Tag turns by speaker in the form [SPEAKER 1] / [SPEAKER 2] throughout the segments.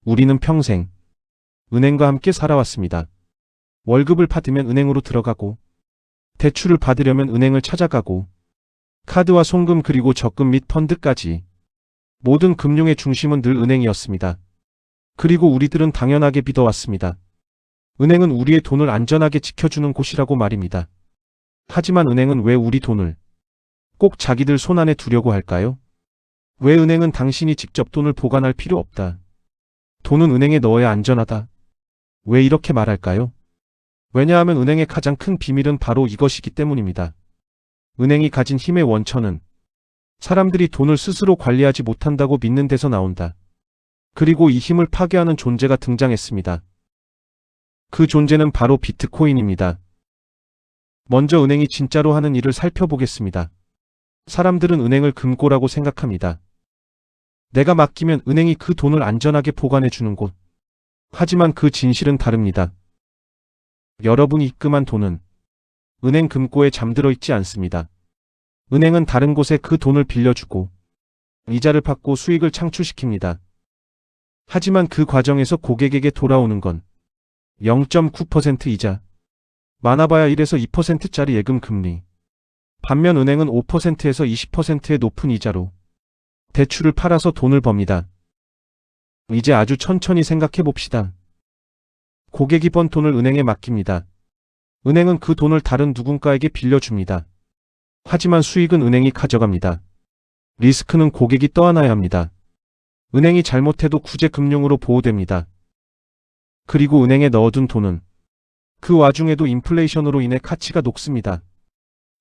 [SPEAKER 1] 우리는 평생 은행과 함께 살아왔습니다. 월급을 받으면 은행으로 들어가고, 대출을 받으려면 은행을 찾아가고, 카드와 송금 그리고 적금 및 펀드까지 모든 금융의 중심은 늘 은행이었습니다. 그리고 우리들은 당연하게 믿어왔습니다. 은행은 우리의 돈을 안전하게 지켜주는 곳이라고 말입니다. 하지만 은행은 왜 우리 돈을 꼭 자기들 손안에 두려고 할까요? 왜 은행은 당신이 직접 돈을 보관할 필요 없다. 돈은 은행에 넣어야 안전하다. 왜 이렇게 말할까요? 왜냐하면 은행의 가장 큰 비밀은 바로 이것이기 때문입니다. 은행이 가진 힘의 원천은 사람들이 돈을 스스로 관리하지 못한다고 믿는 데서 나온다. 그리고 이 힘을 파괴하는 존재가 등장했습니다. 그 존재는 바로 비트코인입니다. 먼저 은행이 진짜로 하는 일을 살펴보겠습니다. 사람들은 은행을 금고라고 생각합니다. 내가 맡기면 은행이 그 돈을 안전하게 보관해 주는 곳. 하지만 그 진실은 다릅니다. 여러분이 입금한 돈은 은행 금고에 잠들어 있지 않습니다. 은행은 다른 곳에 그 돈을 빌려주고 이자를 받고 수익을 창출시킵니다. 하지만 그 과정에서 고객에게 돌아오는 건 0.9% 이자, 많아봐야 1에서 2%짜리 예금 금리. 반면 은행은 5%에서 20%의 높은 이자로 대출을 팔아서 돈을 법니다. 이제 아주 천천히 생각해 봅시다. 고객이 번 돈을 은행에 맡깁니다. 은행은 그 돈을 다른 누군가에게 빌려줍니다. 하지만 수익은 은행이 가져갑니다. 리스크는 고객이 떠안아야 합니다. 은행이 잘못해도 구제금융으로 보호됩니다. 그리고 은행에 넣어둔 돈은 그 와중에도 인플레이션으로 인해 가치가 녹습니다.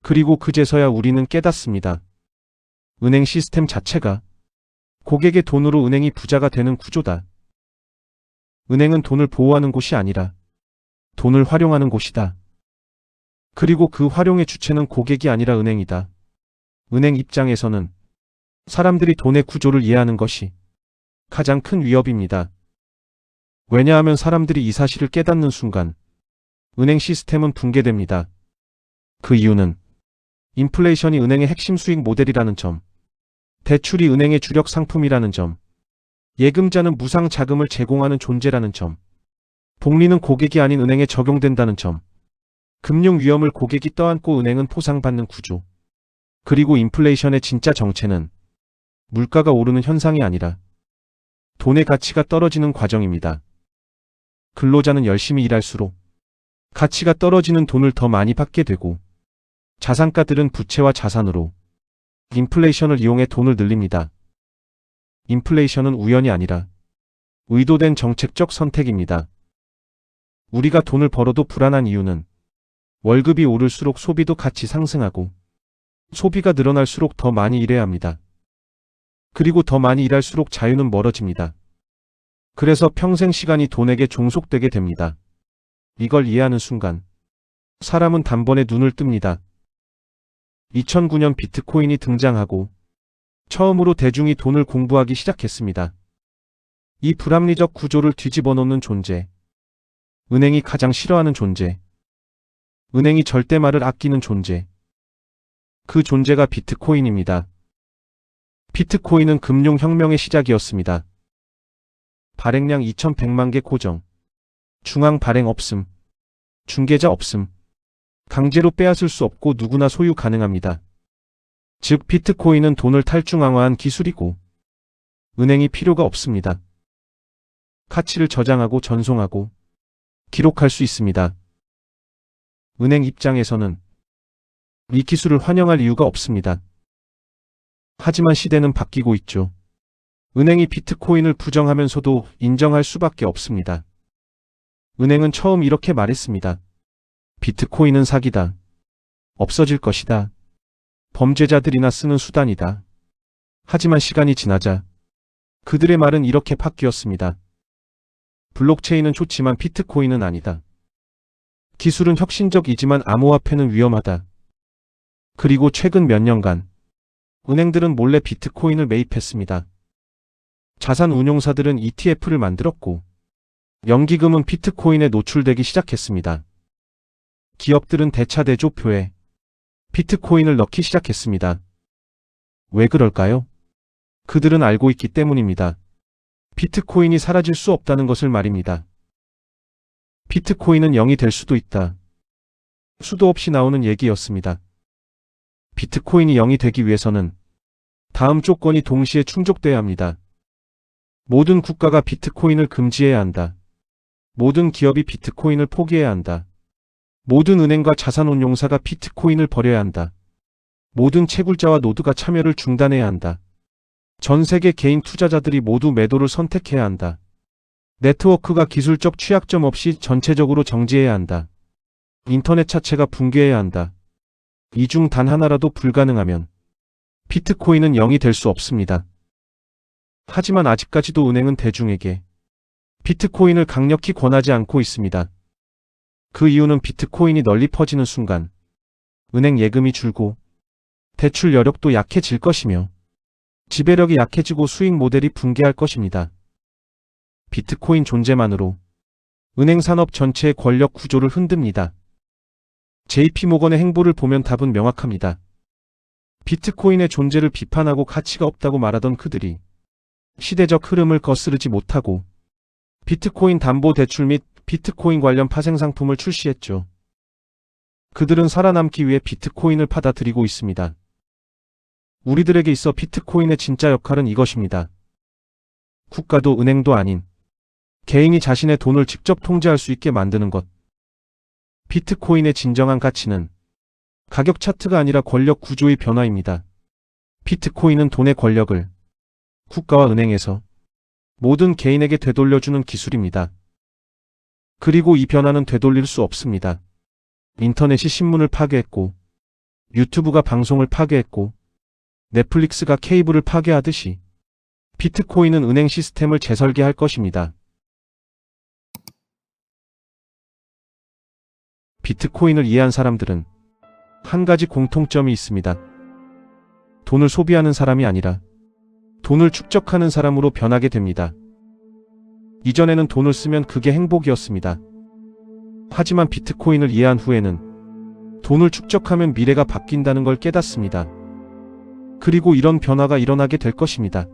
[SPEAKER 1] 그리고 그제서야 우리는 깨닫습니다. 은행 시스템 자체가 고객의 돈으로 은행이 부자가 되는 구조다. 은행은 돈을 보호하는 곳이 아니라 돈을 활용하는 곳이다. 그리고 그 활용의 주체는 고객이 아니라 은행이다. 은행 입장에서는 사람들이 돈의 구조를 이해하는 것이 가장 큰 위협입니다. 왜냐하면 사람들이 이 사실을 깨닫는 순간 은행 시스템은 붕괴됩니다. 그 이유는 인플레이션이 은행의 핵심 수익 모델이라는 점, 대출이 은행의 주력 상품이라는 점, 예금자는 무상 자금을 제공하는 존재라는 점, 복리는 고객이 아닌 은행에 적용된다는 점, 금융 위험을 고객이 떠안고 은행은 포상받는 구조, 그리고 인플레이션의 진짜 정체는 물가가 오르는 현상이 아니라 돈의 가치가 떨어지는 과정입니다. 근로자는 열심히 일할수록 가치가 떨어지는 돈을 더 많이 받게 되고, 자산가들은 부채와 자산으로 인플레이션을 이용해 돈을 늘립니다. 인플레이션은 우연이 아니라 의도된 정책적 선택입니다. 우리가 돈을 벌어도 불안한 이유는 월급이 오를수록 소비도 같이 상승하고, 소비가 늘어날수록 더 많이 일해야 합니다. 그리고 더 많이 일할수록 자유는 멀어집니다. 그래서 평생 시간이 돈에게 종속되게 됩니다. 이걸 이해하는 순간 사람은 단번에 눈을 뜹니다. 2009년 비트코인이 등장하고 처음으로 대중이 돈을 공부하기 시작했습니다. 이 불합리적 구조를 뒤집어 놓는 존재, 은행이 가장 싫어하는 존재, 은행이 절대 말을 아끼는 존재, 그 존재가 비트코인입니다. 비트코인은 금융혁명의 시작이었습니다. 발행량 2100만 개 고정, 중앙 발행 없음, 중개자 없음, 강제로 빼앗을 수 없고 누구나 소유 가능합니다. 즉 비트코인은 돈을 탈중앙화한 기술이고 은행이 필요가 없습니다. 가치를 저장하고 전송하고 기록할 수 있습니다. 은행 입장에서는 이 기술을 환영할 이유가 없습니다. 하지만 시대는 바뀌고 있죠. 은행이 비트코인을 부정하면서도 인정할 수밖에 없습니다. 은행은 처음 이렇게 말했습니다. 비트코인은 사기다. 없어질 것이다. 범죄자들이나 쓰는 수단이다. 하지만 시간이 지나자 그들의 말은 이렇게 바뀌었습니다. 블록체인은 좋지만 비트코인은 아니다. 기술은 혁신적이지만 암호화폐는 위험하다. 그리고 최근 몇 년간 은행들은 몰래 비트코인을 매입했습니다. 자산 운용사들은 ETF를 만들었고 연기금은 비트코인에 노출되기 시작했습니다. 기업들은 대차대조표에 비트코인을 넣기 시작했습니다. 왜 그럴까요? 그들은 알고 있기 때문입니다. 비트코인이 사라질 수 없다는 것을 말입니다. 비트코인은 0이 될 수도 있다. 수도 없이 나오는 얘기였습니다. 비트코인이 0이 되기 위해서는 다음 조건이 동시에 충족돼야 합니다. 모든 국가가 비트코인을 금지해야 한다. 모든 기업이 비트코인을 포기해야 한다. 모든 은행과 자산운용사가 비트코인을 버려야 한다. 모든 채굴자와 노드가 참여를 중단해야 한다. 전 세계 개인 투자자들이 모두 매도를 선택해야 한다. 네트워크가 기술적 취약점 없이 전체적으로 정지해야 한다. 인터넷 자체가 붕괴해야 한다. 이 중 단 하나라도 불가능하면 비트코인은 0이 될 수 없습니다. 하지만 아직까지도 은행은 대중에게 비트코인을 강력히 권하지 않고 있습니다. 그 이유는 비트코인이 널리 퍼지는 순간 은행 예금이 줄고 대출 여력도 약해질 것이며 지배력이 약해지고 수익 모델이 붕괴할 것입니다. 비트코인 존재만으로 은행 산업 전체의 권력 구조를 흔듭니다. JP모건의 행보를 보면 답은 명확합니다. 비트코인의 존재를 비판하고 가치가 없다고 말하던 그들이 시대적 흐름을 거스르지 못하고 비트코인 담보 대출 및 비트코인 관련 파생 상품을 출시했죠. 그들은 살아남기 위해 비트코인을 받아들이고 있습니다. 우리들에게 있어 비트코인의 진짜 역할은 이것입니다. 국가도 은행도 아닌 개인이 자신의 돈을 직접 통제할 수 있게 만드는 것. 비트코인의 진정한 가치는 가격 차트가 아니라 권력 구조의 변화입니다. 비트코인은 돈의 권력을 국가와 은행에서 모든 개인에게 되돌려주는 기술입니다. 그리고 이 변화는 되돌릴 수 없습니다. 인터넷이 신문을 파괴했고, 유튜브가 방송을 파괴했고, 넷플릭스가 케이블을 파괴하듯이 비트코인은 은행 시스템을 재설계할 것입니다. 비트코인을 이해한 사람들은 한 가지 공통점이 있습니다. 돈을 소비하는 사람이 아니라 돈을 축적하는 사람으로 변하게 됩니다. 이전에는 돈을 쓰면 그게 행복이었습니다. 하지만 비트코인을 이해한 후에는 돈을 축적하면 미래가 바뀐다는 걸 깨닫습니다. 그리고 이런 변화가 일어나게 될 것입니다.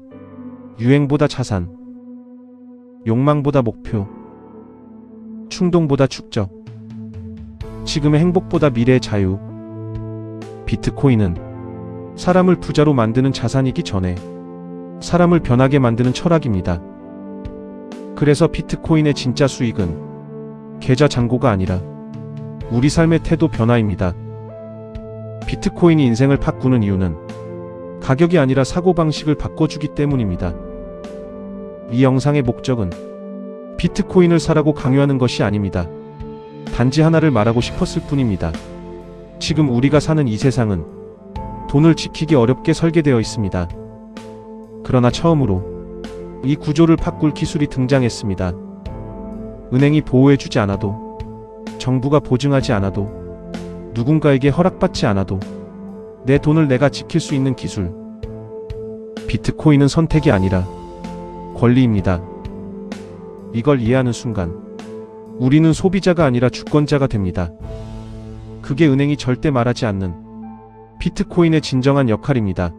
[SPEAKER 1] 유행보다 자산, 욕망보다 목표, 충동보다 축적, 지금의 행복보다 미래의 자유. 비트코인은 사람을 부자로 만드는 자산이기 전에 사람을 변하게 만드는 철학입니다. 그래서 비트코인의 진짜 수익은 계좌 잔고가 아니라 우리 삶의 태도 변화입니다. 비트코인이 인생을 바꾸는 이유는 가격이 아니라 사고방식을 바꿔주기 때문입니다. 이 영상의 목적은 비트코인을 사라고 강요하는 것이 아닙니다. 단지 하나를 말하고 싶었을 뿐입니다. 지금 우리가 사는 이 세상은 돈을 지키기 어렵게 설계되어 있습니다. 그러나 처음으로 이 구조를 바꿀 기술이 등장했습니다. 은행이 보호해주지 않아도, 정부가 보증하지 않아도, 누군가에게 허락받지 않아도 내 돈을 내가 지킬 수 있는 기술. 비트코인은 선택이 아니라 권리입니다. 이걸 이해하는 순간 우리는 소비자가 아니라 주권자가 됩니다. 그게 은행이 절대 말하지 않는 비트코인의 진정한 역할입니다.